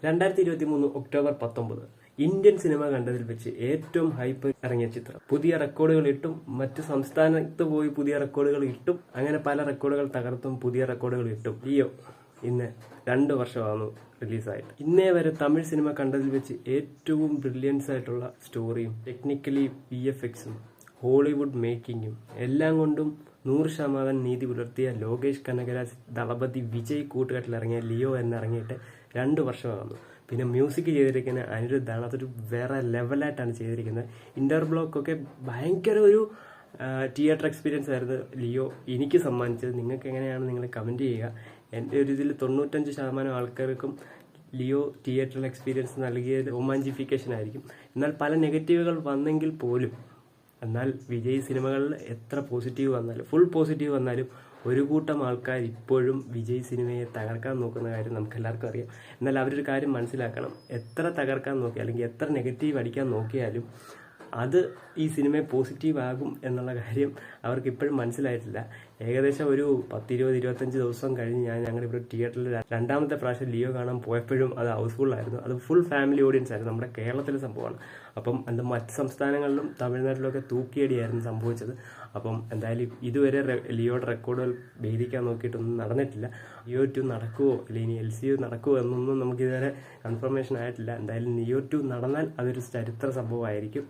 2023 October 19 Indian cinema കണ്ടതിൽ വെച്ച് ഏറ്റവും ഹൈപ്പ് ഇറങ്ങിയ ചിത്രം. പുതിയ റെക്കോർഡുകൾ ഇട്ടും മറ്റു സംസ്ഥാനത്ത് പോയി പുതിയ റെക്കോർഡുകൾ ഇട്ടും അങ്ങനെ പല റെക്കോർഡുകൾ തകർത്തും പുതിയ റെക്കോർഡുകൾ ഇട്ടും ലിയോ ഇന്ന് 2 വർഷമാണ് റിലീസായിട്ട്. ഇന്നേ വരെ തമിഴ് സിനിമ കണ്ടതിൽ വെച്ച് ഏറ്റവും ബ്രില്യൻസ് ആയിട്ടുള്ള സ്റ്റോറിയും ടെക്നിക്കലി VFXും ഹോളിവുഡ് മേക്കിങ്ങും എല്ലാം കൊണ്ടും 100% നീതി പുലർത്തിയ ലോകേഷ് കനകരാജ് ദളപതി വിജയ് കൂട്ടുകെട്ടിലിറങ്ങിയ ലിയോ എന്നിറങ്ങിയിട്ട് 2 വർഷമാകുന്നു. പിന്നെ മ്യൂസിക് ചെയ്തിരിക്കുന്ന അനിരുദ്ധാണ്. അതൊരു വേറെ ലെവലായിട്ടാണ് ചെയ്തിരിക്കുന്നത്. ഇന്റർബ്ലോക്കൊക്കെ ഭയങ്കര ഒരു തിയേറ്റർ എക്സ്പീരിയൻസ് ആയിരുന്നു ലിയോ എനിക്ക് സമ്മാനിച്ചത്. നിങ്ങൾക്ക് എങ്ങനെയാണ് നിങ്ങൾ കമൻറ്റ് ചെയ്യുക. എൻ്റെ ഒരു ഇതിൽ 95% ആൾക്കാർക്കും ലിയോ തിയേറ്ററിൽ എക്സ്പീരിയൻസ് നൽകിയത് റൊമാൻറ്റിഫിക്കേഷൻ ആയിരിക്കും. എന്നാൽ പല നെഗറ്റീവുകൾ വന്നെങ്കിൽ പോലും എന്നാൽ വിജയ് സിനിമകളിൽ എത്ര പോസിറ്റീവ് വന്നാലും ഫുൾ പോസിറ്റീവ് വന്നാലും ഒരു കൂട്ടം ആൾക്കാർ ഇപ്പോഴും വിജയ് സിനിമയെ തകർക്കാൻ നോക്കുന്ന കാര്യം നമുക്ക് എല്ലാവർക്കും അറിയാം. എന്നാൽ അവരൊരു കാര്യം മനസ്സിലാക്കണം, എത്ര തകർക്കാൻ നോക്കി അല്ലെങ്കിൽ എത്ര നെഗറ്റീവ് അടിക്കാൻ നോക്കിയാലും അത് ഈ സിനിമയെ പോസിറ്റീവ് ആകും എന്നുള്ള കാര്യം അവർക്ക് ഇപ്പോഴും മനസ്സിലായിട്ടില്ല. ഏകദേശം ഒരു 10-20-25 ദിവസം കഴിഞ്ഞ് ഞങ്ങളുടെ ഇവിടെ തിയേറ്ററിൽ 2ാമത്തെ പ്രാവശ്യം ലിയോ കാണാൻ പോയപ്പോഴും അത് ഹൗസ്ഫുൾ ആയിരുന്നു. അത് ഫുൾ ഫാമിലി ഓഡിയൻസ് ആയിരുന്നു. നമ്മുടെ കേരളത്തിലെ സംഭവമാണ്. അപ്പം എന്താ മറ്റ് സംസ്ഥാനങ്ങളിലും തമിഴ്നാട്ടിലൊക്കെ തൂക്കിയടിയായിരുന്നു സംഭവിച്ചത്. അപ്പം എന്തായാലും ഇതുവരെ ലിയോയുടെ റെക്കോർഡുകൾ ഭേദിക്കാൻ നോക്കിയിട്ടൊന്നും നടന്നിട്ടില്ല. ലിയോ 2 നടക്കുമോ അല്ലെങ്കിൽ ഇനി LCU നടക്കുമോ എന്നൊന്നും നമുക്കിതുവരെ കൺഫർമേഷൻ ആയിട്ടില്ല. എന്തായാലും ലിയോ 2 നടന്നാൽ അതൊരു ചരിത്ര സംഭവമായിരിക്കും.